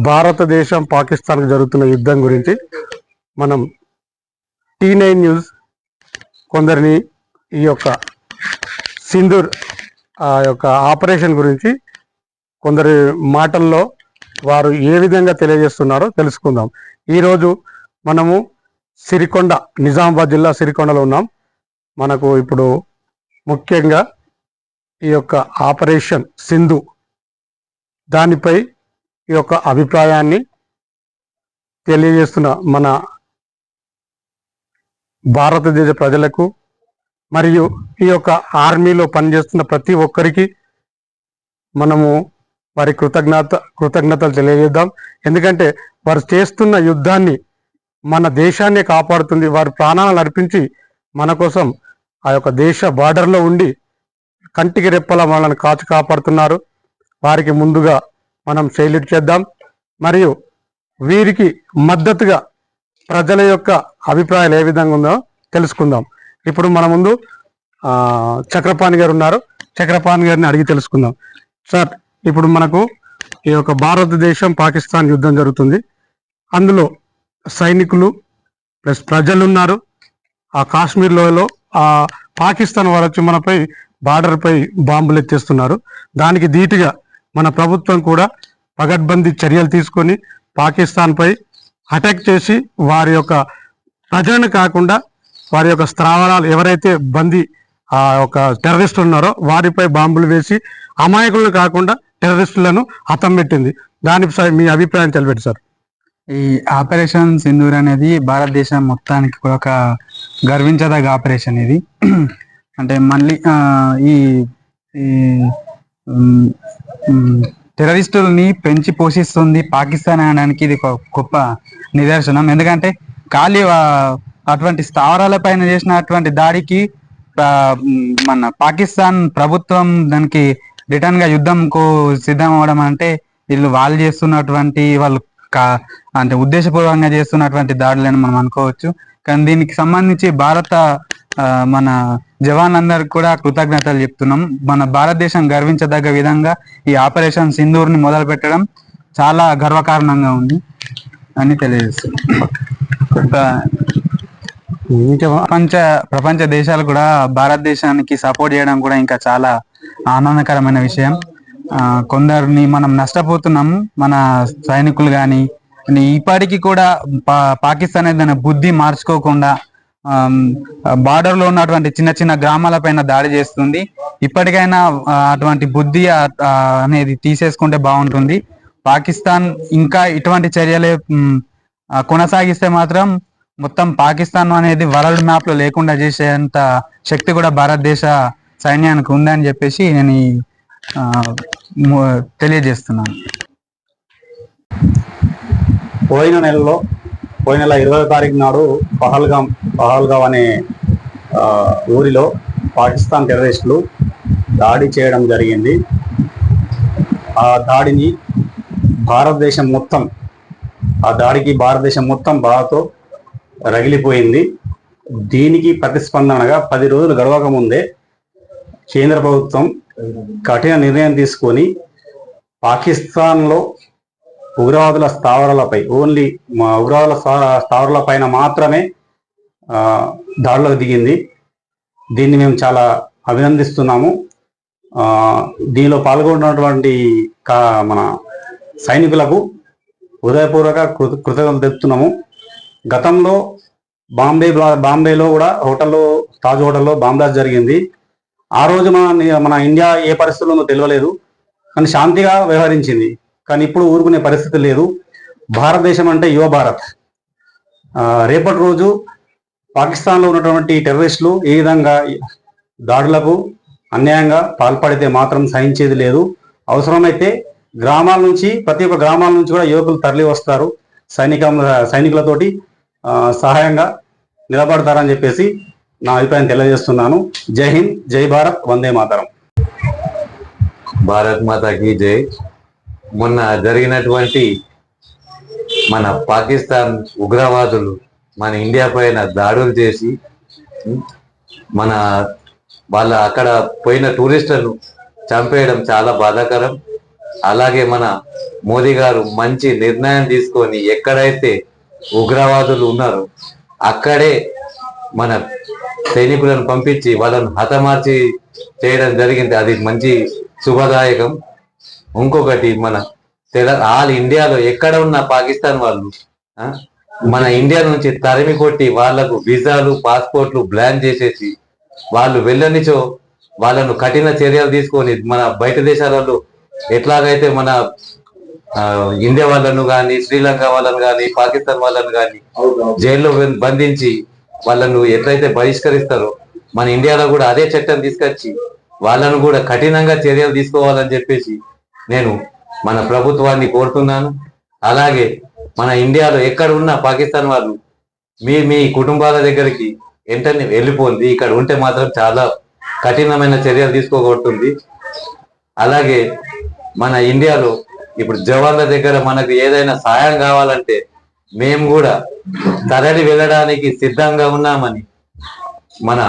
భారతదేశం పాకిస్తాన్కు జరుగుతున్న యుద్ధం గురించి మనం T9 న్యూస్ కొందరిని ఈ యొక్క సింధూర్ ఆ యొక్క ఆపరేషన్ గురించి కొందరి మాటల్లో వారు ఏ విధంగా తెలియజేస్తున్నారో తెలుసుకుందాం. ఈరోజు మనము సిరికొండ, నిజామాబాద్ జిల్లా సిరికొండలో ఉన్నాం. మనకు ఇప్పుడు ముఖ్యంగా ఈ యొక్క ఆపరేషన్ సింధు దానిపై ఈ యొక్క అభిప్రాయాన్ని తెలియజేస్తున్న మన భారతదేశ ప్రజలకు మరియు ఈ యొక్క ఆర్మీలో పనిచేస్తున్న ప్రతి ఒక్కరికి మనము వారి కృతజ్ఞతలు తెలియజేద్దాం. ఎందుకంటే వారు చేస్తున్న యుద్ధాన్ని మన దేశాన్ని కాపాడుతుంది. వారు ప్రాణాలను అర్పించి మన కోసం ఆ యొక్క దేశ బార్డర్లో ఉండి కంటికి రెప్పల మనల్ని కాపాడుతున్నారు. వారికి ముందుగా మనం సెల్యూట్ చేద్దాం. మరియు వీరికి మద్దతుగా ప్రజల యొక్క అభిప్రాయాలు ఏ విధంగా ఉందో తెలుసుకుందాం. ఇప్పుడు మన ముందు చక్రపాణి గారు ఉన్నారు. చక్రపాణి గారిని అడిగి తెలుసుకుందాం. సార్, ఇప్పుడు మనకు ఈ యొక్క భారతదేశం పాకిస్తాన్ యుద్ధం జరుగుతుంది. అందులో సైనికులు ప్లస్ ప్రజలు ఉన్నారు. ఆ కాశ్మీర్ లోయలో ఆ పాకిస్తాన్ వారు వచ్చి మనపై బార్డర్పై బాంబులు ఎత్తేస్తున్నారు. దానికి ధీటుగా మన ప్రభుత్వం కూడా పగడ్బందీ చర్యలు తీసుకొని పాకిస్తాన్పై అటాక్ చేసి వారి యొక్క ప్రజలను కాకుండా వారి యొక్క స్థావరాలు ఎవరైతే ఆ యొక్క టెర్రరిస్టులు ఉన్నారో వారిపై బాంబులు వేసి అమాయకులను కాకుండా టెర్రరిస్టులను హతం పెట్టింది. దానిపై మీ అభిప్రాయం తెలిపెట్టి సార్. ఈ ఆపరేషన్ సింధూర్ అనేది భారతదేశం మొత్తానికి కూడా ఒక గర్వించదగ్గ ఆపరేషన్ ఇది. అంటే మళ్ళీ ఈ టెర్రరిస్టులని పెంచి పోషిస్తుంది పాకిస్తాన్ అనడానికి ఇది ఒక గొప్ప నిదర్శనం. ఎందుకంటే ఖాళీ అటువంటి స్థావరాల పైన చేసినటువంటి దాడికి మన పాకిస్తాన్ ప్రభుత్వం దానికి రిటర్న్ గా యుద్ధంకు సిద్ధం అవ్వడం అంటే వాళ్ళు చేస్తున్నటువంటి అంటే ఉద్దేశపూర్వకంగా చేస్తున్నటువంటి దాడులని మనం అనుకోవచ్చు. కానీ దీనికి సంబంధించి మన జవాన్లందరికీ కూడా కృతజ్ఞతలు చెప్తున్నాం. మన భారతదేశం గర్వించదగ్గ విధంగా ఈ ఆపరేషన్ సింధూర్ ని మొదలు పెట్టడం చాలా గర్వకారణంగా ఉంది అని తెలియజేస్తున్నాం. ప్రపంచ దేశాలు కూడా భారతదేశానికి సపోర్ట్ చేయడం కూడా ఇంకా చాలా ఆనందకరమైన విషయం. కొందరిని మనం నష్టపోతున్నాము, మన సైనికులు కానీ. ఇప్పటికీ కూడా పాకిస్తాన్ ఏదైనా బుద్ధి మార్చుకోకుండా బార్డర్ లో ఉన్నటువంటి చిన్న చిన్న గ్రామాల పైన దాడి చేస్తుంది. ఇప్పటికైనా అటువంటి బుద్ధి అనేది తీసేసుకుంటే బాగుంటుంది. పాకిస్తాన్ ఇంకా ఇటువంటి చర్యలే కొనసాగిస్తే మాత్రం మొత్తం పాకిస్తాన్ అనేది వరల్డ్ మ్యాప్ లో లేకుండా చేసేంత శక్తి కూడా భారతదేశ సైన్యానికి ఉందని చెప్పేసి నేను తెలియజేస్తున్నాను. పోయిన నెల 20వ తారీఖు నాడు పహల్గాం అనే ఊరిలో పాకిస్తాన్ టెర్రరిస్టులు దాడి చేయడం జరిగింది. ఆ దాడికి భారతదేశం మొత్తం బాధతో రగిలిపోయింది. దీనికి ప్రతిస్పందనగా 10 రోజులు గడవక ముందే కేంద్ర ప్రభుత్వం కఠిన నిర్ణయం తీసుకొని పాకిస్తాన్లో ఉగ్రవాదుల స్థావరాలపై స్థావరాల పైన మాత్రమే దాడులకు దిగింది. దీన్ని మేము చాలా అభినందిస్తున్నాము. దీనిలో పాల్గొన్నటువంటి మన సైనికులకు హృదయపూర్వక కృతజ్ఞతలు తెలుపుతున్నాము. గతంలో బాంబేలో కూడా తాజ్ హోటల్లో బాంబ్ బ్లాస్ట్ జరిగింది. ఆ రోజు మన ఇండియా ఏ పరిస్థితుల్లో ఉందో తెలియలేదు, కానీ శాంతిగా వ్యవహరించింది. కానీ ఇప్పుడు ఊరుకునే పరిస్థితి లేదు. భారతదేశం అంటే యువ భారత్. రేపటి రోజు పాకిస్తాన్లో ఉన్నటువంటి టెర్రరిస్టులు ఏ విధంగా దాడులకు అన్యాయంగా పాల్పడితే మాత్రం సహించేది లేదు. అవసరమైతే ప్రతి ఒక్క గ్రామాల నుంచి కూడా యువకులు తరలి వస్తారు. సైనికులతోటి సహాయంగా నిలబడతారని చెప్పేసి నా అభిప్రాయం తెలియజేస్తున్నాను. జై హింద్, జై భారత్, వందే మాతరం. భారత్ మాతాకి జై. మొన్న జరిగినటువంటి మన పాకిస్తాన్ ఉగ్రవాదులు మన ఇండియా పైన దాడులు చేసి వాళ్ళ అక్కడ పోయిన టూరిస్టులను చంపేయడం చాలా బాధాకరం. అలాగే మన మోదీ గారు మంచి నిర్ణయం తీసుకొని ఎక్కడైతే ఉగ్రవాదులు ఉన్నారో అక్కడే మన సైనికులను పంపించి వాళ్ళను హతమార్చి చేయడం జరిగింది. అది మంచి శుభదాయకం. ఇంకొకటి మన ఆల్ ఇండియాలో ఎక్కడ ఉన్న పాకిస్తాన్ వాళ్ళు మన ఇండియా నుంచి తరిమి కొట్టి వాళ్లకు వీసాలు పాస్పోర్ట్లు బ్లాన్ చేసేసి వాళ్ళు వెళ్ళనిచో వాళ్ళను కఠిన చర్యలు తీసుకొని మన బయట దేశాలలో ఎట్లాగైతే మన ఇండియా వాళ్ళను కానీ శ్రీలంక వాళ్ళను కానీ పాకిస్తాన్ వాళ్ళను కానీ జైల్లో బంధించి వాళ్ళను ఎట్లయితే బహిష్కరిస్తారో మన ఇండియాలో కూడా అదే చట్టం తీసుకొచ్చి వాళ్ళను కూడా కఠినంగా చర్యలు తీసుకోవాలని చెప్పేసి నేను మన ప్రభుత్వాన్ని కోరుతున్నాను. అలాగే మన ఇండియాలో ఎక్కడ ఉన్నా పాకిస్తాన్ వాళ్ళు మీ కుటుంబాల దగ్గరికి వెంటనే వెళ్ళిపోయింది. ఇక్కడ ఉంటే మాత్రం చాలా కఠినమైన చర్యలు తీసుకోబడుతుంది. అలాగే మన ఇండియాలో ఇప్పుడు జవాన్ల దగ్గర మనకు ఏదైనా సాయం కావాలంటే మేము కూడా తరలి వెళ్ళడానికి సిద్ధంగా ఉన్నామని మన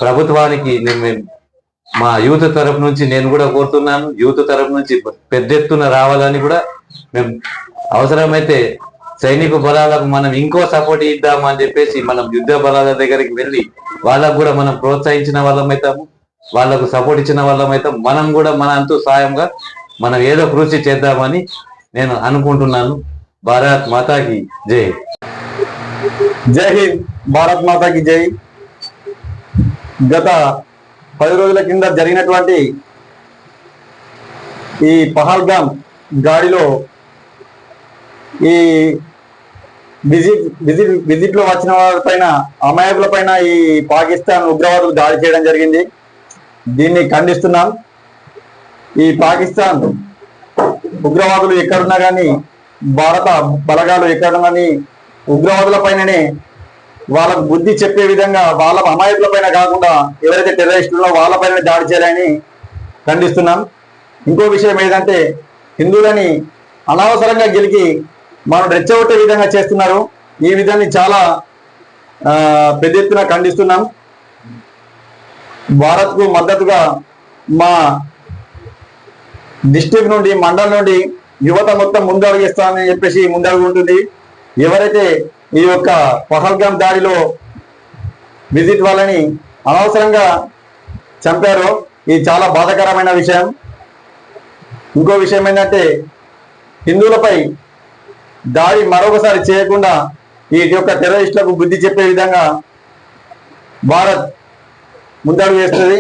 ప్రభుత్వానికి మా యూత్ తరపు నుంచి నేను కూడా కోరుతున్నాను. యూత్ తరపు నుంచి పెద్ద ఎత్తున రావాలని కూడా మేము అవసరమైతే సైనిక బలాలకు మనం ఇంకో సపోర్ట్ ఇద్దామని చెప్పేసి మనం యుద్ధ బలాల దగ్గరికి వెళ్ళి వాళ్ళకు కూడా మనం ప్రోత్సహించిన వాళ్ళం అవుతాము, వాళ్ళకు సపోర్ట్ ఇచ్చిన వాళ్ళం అవుతాం. మనం కూడా మన అంతు సాయంగా మనం ఏదో కృషి చేద్దామని నేను అనుకుంటున్నాను. భారత్ మాతాకి జై. జై హింద్. భారత్ మాతాకి జై. గత 10 రోజుల కింద జరిగినటువంటి ఈ పహల్గామ్ గాడిలో ఈ విజిట్ లో వచ్చిన వారిపైన అమాయకుల పైన ఈ పాకిస్తాన్ ఉగ్రవాదులు దాడి చేయడం జరిగింది. దీన్ని ఖండిస్తున్నాం. ఈ పాకిస్తాన్ ఉగ్రవాదులు ఎక్కడున్నా కానీ భారత బలగాలు ఎక్కడున్నా కానీ ఉగ్రవాదుల పైననే వాళ్ళకు బుద్ధి చెప్పే విధంగా వాళ్ళ అమాయకుల పైన కాకుండా ఎవరైతే టెర్రరిస్టులో వాళ్ళ పైన దాడి చేయాలని ఖండిస్తున్నాం. ఇంకో విషయం ఏంటంటే హిందువులని అనవసరంగా గెలికి మనం రెచ్చగొట్టే విధంగా చేస్తున్నారు. ఈ విధాన్ని చాలా పెద్ద ఎత్తున ఖండిస్తున్నాం. భారత్కు మద్దతుగా మా డిస్ట్రిక్ట్ నుండి మండలం నుండి యువత మొత్తం ముందడుగు ఇస్తామని చెప్పేసి ముందడుగు ఉంటుంది. ఎవరైతే ఈ యొక్క పహల్గామ్ దాడిలో విజిట్ వాళ్ళని అనవసరంగా చంపారో ఇది చాలా బాధాకరమైన విషయం. ఇంకో విషయం ఏంటంటే హిందువులపై దాడి మరొకసారి చేయకుండా ఈ యొక్క టెర్రరిస్టులకు బుద్ధి చెప్పే విధంగా భారత్ ముందడుగు వేస్తుంది.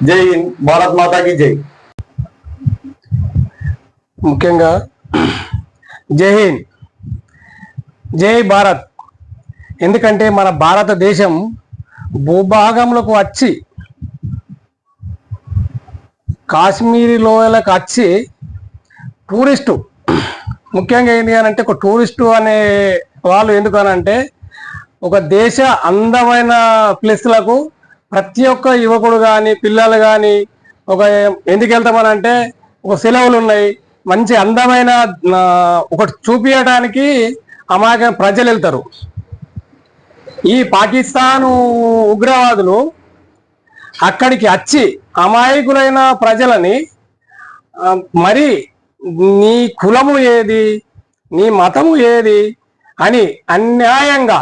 జై హింద్. భారత్ మాతాకి జై. ముఖ్యంగా జై హింద్, జై భారత్. ఎందుకంటే మన భారతదేశం భూభాగంలోకి వచ్చి కాశ్మీరీ లోయలకు వచ్చి టూరిస్టు, ముఖ్యంగా ఏంటి అని అంటే ఒక టూరిస్టు అనే వాళ్ళు ఎందుకనంటే ఒక దేశ అందమైన ప్లేస్లకు ప్రతి ఒక్క యువకుడు కానీ పిల్లలు కానీ ఒక ఎందుకు వెళ్తామనంటే ఒక సెలవులు ఉన్నాయి, మంచి అందమైన ఒకటి చూపించడానికి అమాయక ప్రజలు వెళ్తారు. ఈ పాకిస్తాను ఉగ్రవాదులు అక్కడికి వచ్చి అమాయకులైన ప్రజలని మరి నీ కులము ఏది, నీ మతము ఏది అని అన్యాయంగా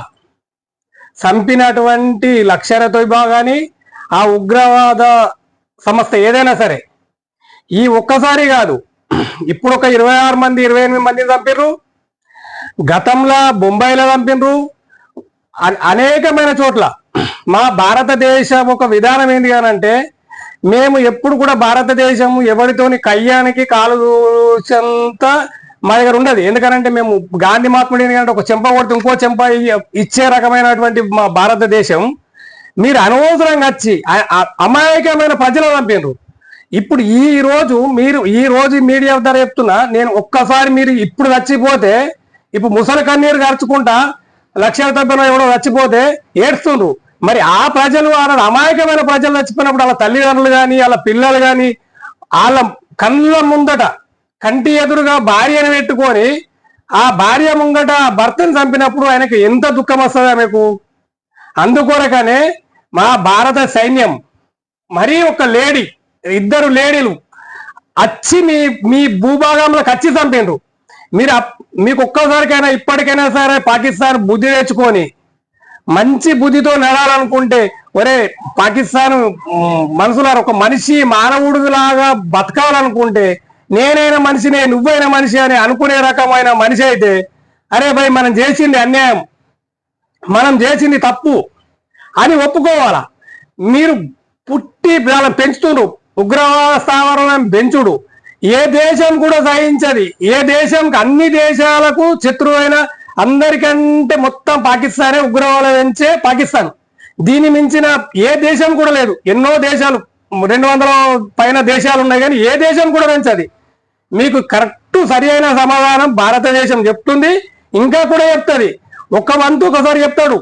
చంపినటువంటి లష్కర్ తోయిబా కానీ ఆ ఉగ్రవాద సంస్థ ఏదైనా సరే ఈ ఒక్కసారి కాదు, ఇప్పుడు ఒక 26 మంది 28 మందిని చంపిర్రు, గతంలో బొంబాయిలో చంపినరు, అనేకమైన చోట్ల. మా భారతదేశం ఒక విధానం ఏంటి అనంటే మేము ఎప్పుడు కూడా భారతదేశం ఎవరితోని కయ్యానికి కాలు దూచంత మా దగ్గర ఉండదు. ఎందుకనంటే మేము గాంధీ మహాత్ముడు ఏంటంటే ఒక చెంప కొడితే ఇంకో చెంప ఇచ్చే రకమైనటువంటి మా భారతదేశం. మీరు అనవసరంగా వచ్చి అమాయకమైన ప్రజలు చంపినారు. ఇప్పుడు ఈ రోజు మీడియా ద్వారా చెప్తున్నా నేను, ఒక్కసారి మీరు ఇప్పుడు చచ్చిపోతే ఇప్పుడు ముసలి కన్నీరు గడుచుకుంటా 1,90,000 ఎవడో చచ్చిపోతే ఏడుస్తుండ్రు. మరి ఆ ప్రజలు వాళ్ళ అమాయకమైన ప్రజలు చచ్చిపోయినప్పుడు వాళ్ళ తల్లిదండ్రులు కానీ వాళ్ళ పిల్లలు కానీ వాళ్ళ కళ్ళ ముందట కంటి ఎదురుగా భార్యను పెట్టుకొని ఆ భార్య ముంగట భర్తను చంపినప్పుడు ఆయనకు ఎంత దుఃఖం వస్తుంది ఆమెకు. అందుకొరకనే మా భారత సైన్యం మరీ ఒక లేడీ, 2 లేడీలు వచ్చి మీ మీ భూభాగంలోకి వచ్చి చంపిండ్రు. మీకు ఒక్కసారికైనా ఇప్పటికైనా సరే పాకిస్తాన్ బుద్ధి తెచ్చుకొని మంచి బుద్ధితో నడాలనుకుంటే, ఒరే పాకిస్తాన్ మనుషులారు, ఒక మనిషి మానవుడు లాగా బతకాలనుకుంటే నేనైనా మనిషినే నువ్వైనా మనిషి అని అనుకునే రకమైన మనిషి అయితే, అరే భయ్ మనం చేసింది అన్యాయం, మనం చేసింది తప్పు అని ఒప్పుకోవాలా. మీరు పుట్టి వాళ్ళని పెంచుతుండ్రు, ఉగ్రవాద స్థావరం పెంచుడు ఏ దేశం కూడా సహించది. ఏ దేశంకి అన్ని దేశాలకు శత్రువైన అందరికంటే మొత్తం పాకిస్తానే ఉగ్రవాదం పెంచే పాకిస్తాన్. దీని మించిన ఏ దేశం కూడా లేదు. ఎన్నో దేశాలు 200 పైన దేశాలు ఉన్నాయి కానీ ఏ దేశం కూడా పెంచది. మీకు కరెక్ట్ సరి అయిన సమాధానం భారతదేశం చెప్తుంది, ఇంకా కూడా చెప్తుంది. ఒక్క వంతు ఒకసారి చెప్తాడు,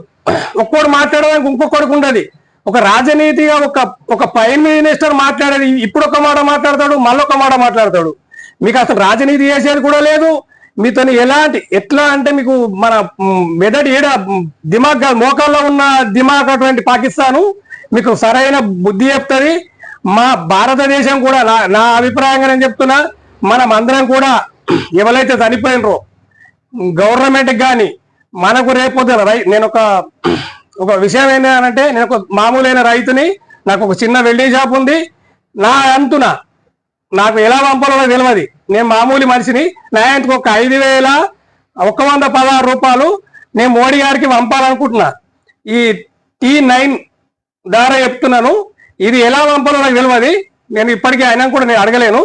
ఒక్కోడు మాట్లాడడానికి ఇంకొకడికి ఉండదు. ఒక రాజనీతిగా ఒక ప్రైమ్ మినిస్టర్ మాట్లాడేది ఇప్పుడు ఒక మాట మాట్లాడతాడు, మళ్ళొక మాట మాట్లాడతాడు. మీకు అసలు రాజనీతి చేసేది కూడా లేదు. మీతో ఎట్లా అంటే మీకు మన మెదడు ఏడ దిమాగ్ మోకాల్లో ఉన్న దిమాగ్ అటువంటి పాకిస్తాను మీకు సరైన బుద్ధి చెప్తుంది. మా భారతదేశం కూడా నా అభిప్రాయంగా నేను చెప్తున్నా, మనం అందరం కూడా ఎవరైతే చనిపోయినరో గవర్నమెంట్ కానీ మనకు రేపొద్దున నేను ఒక విషయం ఏంటంటే, నేను ఒక మామూలైన రైతుని, నాకు ఒక చిన్న వెల్డింగ్ షాప్ ఉంది. నా అంతున నాకు ఎలా పంపాలో తెలియదు, నేను మామూలు మనిషిని. నా అంతకు ఒక 5,116 రూపాయలు నేను మోడీ గారికి పంపాలనుకుంటున్నా. ఈ T9 ద్వారా చెప్తున్నాను, ఇది ఎలా పంపాలో నాకు తెలియదు. నేను ఇప్పటికీ అయినా కూడా నేను అడగలేను.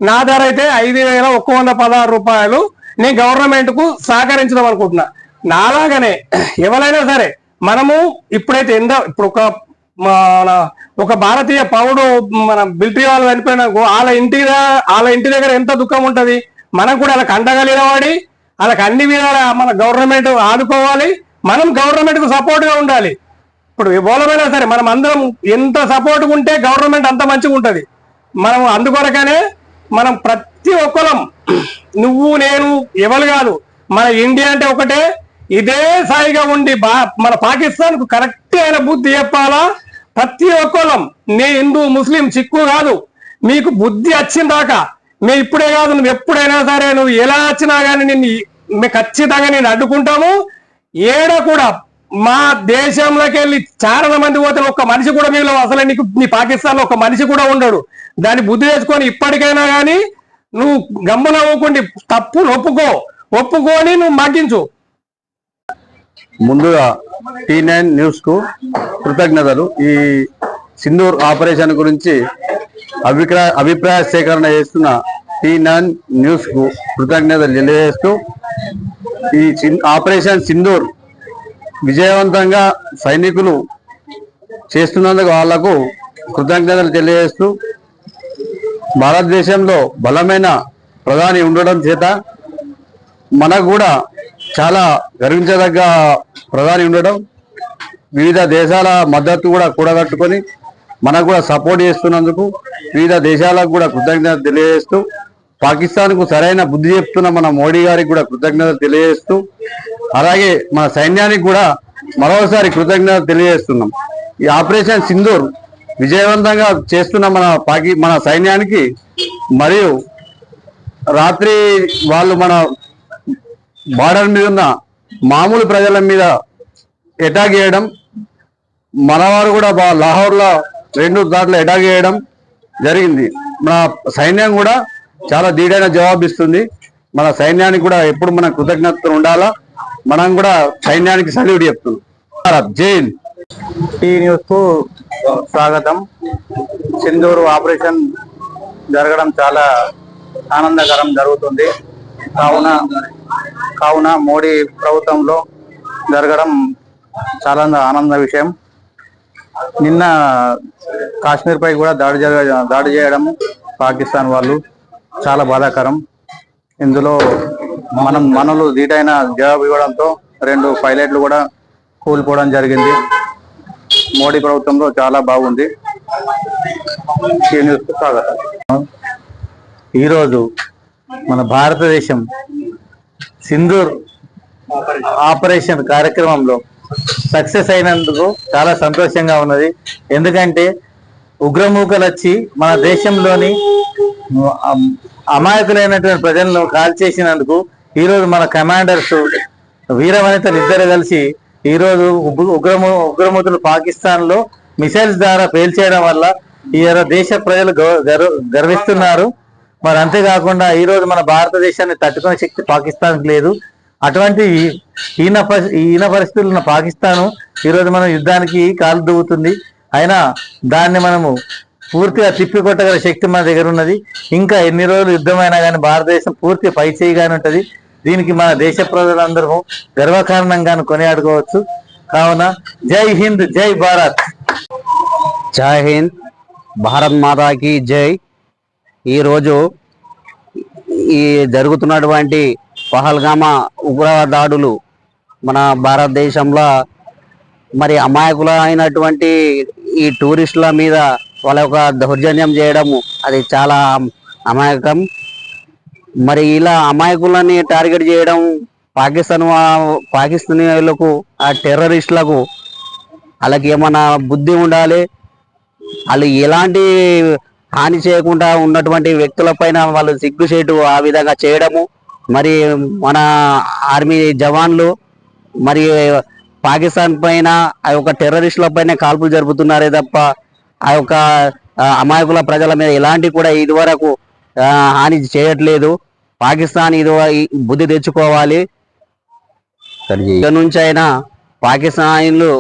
నా ధర అయితే 5,116 రూపాయలు నేను గవర్నమెంట్ కు సహకరించడం అనుకుంటున్నా. నాలాగానే ఎవరైనా సరే మనము ఇప్పుడైతే ఇప్పుడు ఒక భారతీయ పౌరుడు మన మిలిటరీ వాళ్ళు చనిపోయినా వాళ్ళ ఇంటి దగ్గర ఎంత దుఃఖం ఉంటది. మనం కూడా వాళ్ళకి అండగా నిలబడి వాళ్ళకి అన్ని విధాల మన గవర్నమెంట్ ఆదుకోవాలి, మనం గవర్నమెంట్ కు సపోర్ట్ గా ఉండాలి. ఇప్పుడు ఎవరైనా సరే మనం అందరం ఎంత సపోర్ట్ ఉంటే గవర్నమెంట్ అంత మంచిగా ఉంటది. మనం అందుకొరకనే మనం ప్రతి ఒక్కరం, నువ్వు నేను ఎవరు కాదు, మన ఇండియా అంటే ఒకటే, ఇదే స్థాయిగా ఉండి మన పాకిస్తాన్ కు కరెక్ట్ అయిన బుద్ధి చెప్పాలా. ప్రతి ఒక్కరం, నే హిందూ ముస్లిం సిక్కు కాదు, మీకు బుద్ధి వచ్చిందాకా మేము ఇప్పుడే కాదు, నువ్వు ఎప్పుడైనా సరే నువ్వు ఎలా వచ్చినా కానీ మేము ఖచ్చితంగా నేను అడ్డుకుంటాము. ఏడ కూడా మా దేశంలోకి వెళ్ళి చాలా మంది పోతే ఒక్క మనిషి కూడా మిగిలిన అసలు నీ పాకిస్తాన్ లో ఒక మనిషి కూడా ఉండడు. దాన్ని బుద్ధి తెచ్చుకొని ఇప్పటికైనా కానీ నువ్వు గమ్మున అవ్వకుండా తప్పును ఒప్పుకొని నువ్వు మగ్గించు. ముందుగా T9 న్యూస్ కు కృతజ్ఞతలు. ఈ సింధూర్ ఆపరేషన్ గురించి అభిప్రాయ సేకరణ చేస్తున్న T9 న్యూస్ కు కృతజ్ఞతలు తెలియజేస్తూ, ఈ ఆపరేషన్ సింధూర్ విజయవంతంగా సైనికులు చేస్తున్నందుకు వాళ్లకు కృతజ్ఞతలు తెలియజేస్తూ, భారతదేశంలో బలమైన ప్రధాని ఉండడం చేత మనకు కూడా చాలా గర్వించదగ్గ ప్రధాని ఉండడం, వివిధ దేశాల మద్దతు కూడా కూడగట్టుకొని మనకు కూడా సపోర్ట్ చేస్తున్నందుకు వివిధ దేశాలకు కూడా కృతజ్ఞతలు తెలియజేస్తూ, పాకిస్తాన్ కు సరైన బుద్ధి చెప్తున్న మన మోడీ గారికి కూడా కృతజ్ఞతలు తెలియజేస్తూ, అలాగే మన సైన్యానికి కూడా మరోసారి కృతజ్ఞతలు తెలియజేస్తున్నాం. ఈ ఆపరేషన్ సింధూర్ విజయవంతంగా చేస్తున్న మన సైన్యానికి, మరియు రాత్రి వాళ్ళు మన బార్డర్ మీద ఉన్న మామూలు ప్రజల మీద అటాక్ చేయడం, మనవారు కూడా లాహోర్లో 2 దాంట్లో అటాక్ చేయడం జరిగింది. మన సైన్యం కూడా చాలా ధీటైన జవాబు ఇస్తుంది. మన సైన్యానికి కూడా ఎప్పుడు మన కృతజ్ఞతలు ఉండాలా. మనం కూడా సైన్యానికి సల్యూట్ చెప్తున్నాం. జై హింద్. టీ న్యూస్ కు స్వాగతం. సింధూర్ ఆపరేషన్ జరగడం చాలా ఆనందకరం జరుగుతుంది. కావున మోడీ ప్రభుత్వంలో జరగడం చాలా ఆనంద విషయం. నిన్న కాశ్మీర్ పై కూడా దాడి చేయడం పాకిస్తాన్ వాళ్ళు చాలా బాధాకరం. ఇందులో మనలు ధీటైన జవాబు ఇవ్వడంతో 2 పైలట్లు కూడా కూలిపోవడం జరిగింది. మోడీ ప్రభుత్వంలో చాలా బాగుంది. న్యూస్ కు స్వాగతం. ఈరోజు మన భారతదేశం సింధూర్ ఆపరేషన్ కార్యక్రమంలో సక్సెస్ అయినందుకు చాలా సంతోషంగా ఉన్నది. ఎందుకంటే ఉగ్రమూకలు వచ్చి మన దేశంలోని అమాయకులైనటువంటి ప్రజలను కాల్ చేసినందుకు ఈరోజు మన కమాండర్స్ వీరవనితలు ఇద్దరు కలిసి ఈరోజు ఉగ్రమూతులు పాకిస్తాన్ లో మిసైల్స్ ద్వారా పేల్చేయడం వల్ల ఈ దేశ ప్రజలు గర్విస్తున్నారు. మరి అంతేకాకుండా ఈరోజు మన భారతదేశాన్ని తట్టుకునే శక్తి పాకిస్తాన్కి లేదు. అటువంటి ఈయన పరిస్థితులు ఉన్న పాకిస్తాను ఈరోజు మనం యుద్ధానికి కాలు దువ్వుతుంది. అయినా దాన్ని మనము పూర్తిగా తిప్పికొట్టగల శక్తి మన దగ్గర ఉన్నది. ఇంకా ఎన్ని రోజులు యుద్ధమైనా కానీ భారతదేశం పూర్తిగా పై చేయగానే ఉంటది. దీనికి మన దేశ ప్రజలందరూ గర్వకారణంగాను కొనియాడుకోవచ్చు. కావున జై హింద్, జై భారత్. జై హింద్, భారత్ మాతాకి జై. ఈరోజు ఈ జరుగుతున్నటువంటి పహల్గామా ఉగ్రవాద దాడులు మన భారతదేశంలో మరి అమాయకుల అయినటువంటి ఈ టూరిస్టుల మీద వాళ్ళ యొక్క దౌర్జన్యం చేయడము అది చాలా అమాయకం. మరి ఇలా అమాయకులని టార్గెట్ చేయడం పాకిస్తానీలకు ఆ టెర్రరిస్టులకు వాళ్ళకి ఏమన్నా బుద్ధి ఉండాలి. వాళ్ళు ఎలాంటి హాని చేయకుండా ఉన్నటువంటి వ్యక్తుల పైన వాళ్ళు సిగ్గుచేటు ఆ విధంగా చేయడము. మరి మన ఆర్మీ జవాన్లు మరి పాకిస్తాన్ పైన ఆ యొక్క టెర్రరిస్టుల పైన కాల్పులు జరుపుతున్నారే తప్ప ఆ యొక్క అమాయకుల ప్రజల మీద ఎలాంటి కూడా ఇదివరకు హాని చేయట్లేదు. పాకిస్తాన్ ఇది బుద్ధి తెచ్చుకోవాలి. ఇక నుంచి అయినా పాకిస్తాన్లు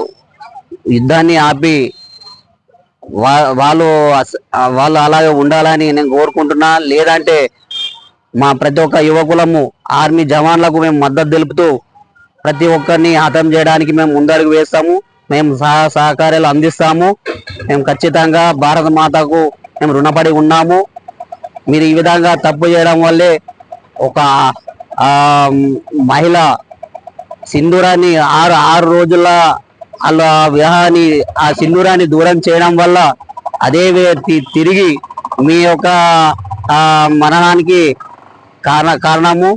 యుద్ధాన్ని ఆపి వాళ్ళు అలాగే ఉండాలని నేను కోరుకుంటున్నా. లేదంటే మా ప్రతి ఒక్క యువకులము ఆర్మీ జవాన్లకు మేము మద్దతు తెలుపుతూ ప్రతి ఒక్కరిని హతం చేయడానికి మేము ముందడుగు వేస్తాము. మేము సహకారాలు అందిస్తాము. మేము ఖచ్చితంగా భారత మాతకు మేము రుణపడి ఉన్నాము. మీరు ఈ విధంగా తప్పు చేయడం వల్లే ఒక మహిళ సింధూరాన్ని ఆరు రోజుల వాళ్ళ వివాహాన్ని ఆ సింధూరాన్ని దూరం చేయడం వల్ల అదే తిరిగి మీ యొక్క మరణానికి కారణము.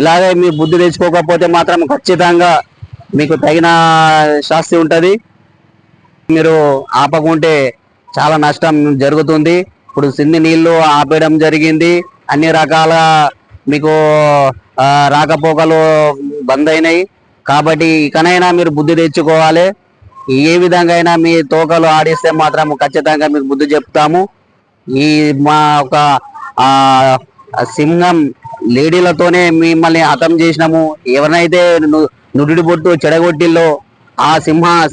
ఇలాగే మీ బుద్ధి తెచ్చుకోకపోతే మాత్రం ఖచ్చితంగా మీకు తగిన శాస్తి ఉంటుంది. మీరు ఆపకుంటే చాలా నష్టం జరుగుతుంది. ఇప్పుడు సింధు నీళ్లు ఆపేయడం జరిగింది. అన్ని రకాల మీకు రాకపోకలు బంద్ అయినాయి. కాబట్టి ఇకనైనా మీరు బుద్ధి తెచ్చుకోవాలి. ఏ విధంగా అయినా మీ తోకలు ఆడిస్తే మాత్రం ఖచ్చితంగా మీకు బుద్ధి చెప్తాము. ఈ మా ఒక సింహం లేడీలతోనే మిమ్మల్ని హతం చేసినాము. ఎవరినైతే నుడిడి బొట్టు చెడగొట్టిల్లో ఆ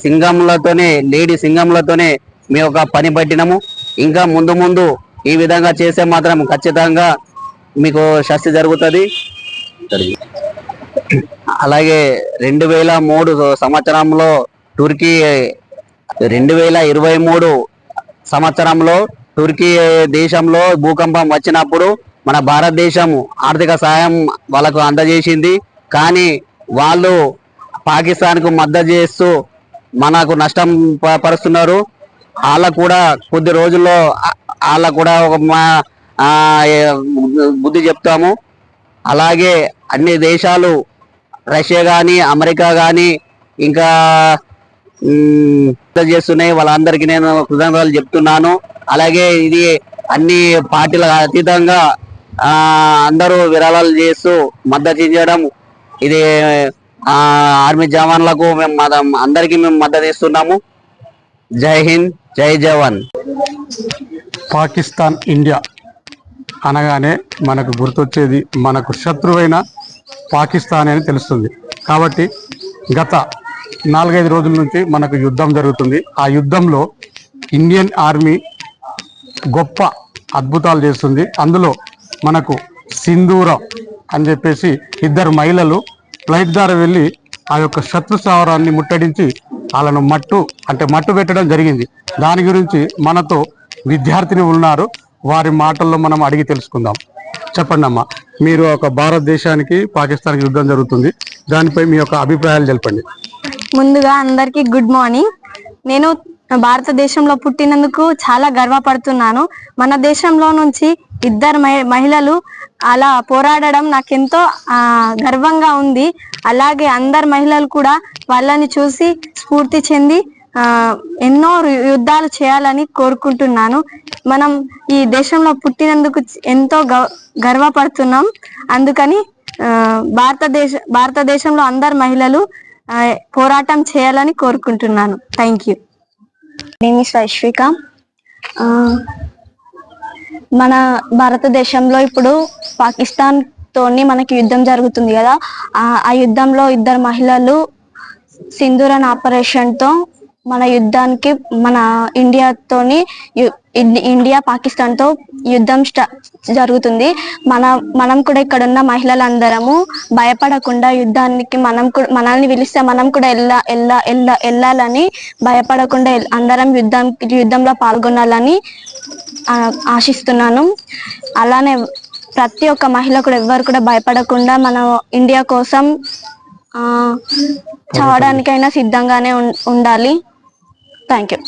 సింగంలతోనే లేడీ సింగంలతోనే మీ యొక్క పని పట్టినాము. ఇంకా ముందు ఈ విధంగా చేస్తే మాత్రం ఖచ్చితంగా మీకు శాస్తి జరుగుతుంది. అలాగే 2003 సంవత్సరంలో టర్కీ 2023 సంవత్సరంలో టర్కీ దేశంలో భూకంపం వచ్చినప్పుడు మన భారతదేశం ఆర్థిక సాయం వాళ్ళకు అందజేసింది. కానీ వాళ్ళు పాకిస్తాన్కు మద్దతు చేస్తూ మనకు నష్టం పరుస్తున్నారు. వాళ్ళకు కూడా కొద్ది రోజుల్లో వాళ్ళకు కూడా ఒక బుద్ధి చెప్తాము. అలాగే అన్ని దేశాలు రష్యా కానీ అమెరికా కానీ ఇంకా చేస్తున్నాయి. వాళ్ళందరికీ నేను కృతజ్ఞతలు చెప్తున్నాను. అలాగే ఇది అన్ని పార్టీల అతీతంగా అందరూ విరాళాలు చేస్తూ మద్దతు చేయడం ఇది ఆర్మీ జవాన్లకు మేము అందరికీ మేము మద్దతు ఇస్తున్నాము. జై హింద్, జై జవాన్. పాకిస్తాన్ ఇండియా అనగానే మనకు గుర్తొచ్చేది మనకు శత్రువైన పాకిస్తాన్ అని తెలుస్తుంది. కాబట్టి గత 4-5 రోజుల నుంచి మనకు యుద్ధం జరుగుతుంది. ఆ యుద్ధంలో ఇండియన్ ఆర్మీ గొప్ప అద్భుతాలు చేస్తుంది. అందులో మనకు సింధూరం అని చెప్పేసి 2 మహిళలు ఫ్లైట్ ద్వారా వెళ్ళి ఆ యొక్క శత్రు స్థావరాన్ని ముట్టడించి వాళ్ళను మట్టు పెట్టడం జరిగింది. దాని గురించి మనతో విద్యార్థిని ఉన్నారు. వారి మాటల్లో మనం అడిగి తెలుసుకుందాం. చెప్పండి అమ్మా, మీరు ఒక భారతదేశానికి పాకిస్తాన్కి యుద్ధం జరుగుతుంది, దానిపై మీ యొక్క అభిప్రాయాలు తెలపండి. ముందుగా అందరికీ గుడ్ మార్నింగ్. నేను భారతదేశంలో పుట్టినందుకు చాలా గర్వపడుతున్నాను. మన దేశంలో నుంచి 2 మహిళలు అలా పోరాడడం నాకెంతో గర్వంగా ఉంది. అలాగే అందరు మహిళలు కూడా వాళ్ళని చూసి స్ఫూర్తి చెంది ఎన్నో యుద్ధాలు చేయాలని కోరుకుంటున్నాను. మనం ఈ దేశంలో పుట్టినందుకు ఎంతో గర్వపడుతున్నాం. అందుకని భారతదేశంలో అందరు మహిళలు పోరాటం చేయాలని కోరుకుంటున్నాను. Thank you. Name is Vaishvika. మన భారతదేశంలో ఇప్పుడు పాకిస్తాన్ తోని మనకి యుద్ధం జరుగుతుంది కదా. ఆ యుద్ధంలో 2 మహిళలు సింధూరన్ ఆపరేషన్ తో మన యుద్ధానికి మన ఇండియా పాకిస్తాన్ తో యుద్ధం జరుగుతుంది. మనం కూడా ఇక్కడ ఉన్న మహిళలందరము భయపడకుండా యుద్ధానికి మనల్ని పిలిస్తే మనం కూడా వెళ్ళాలని భయపడకుండా అందరం యుద్ధంలో పాల్గొనాలని ఆశిస్తున్నాను. అలానే ప్రతి ఒక్క మహిళ కూడా ఎవ్వరు కూడా భయపడకుండా మన ఇండియా కోసం చావడానికైనా సిద్ధంగానే ఉండాలి. Thank you.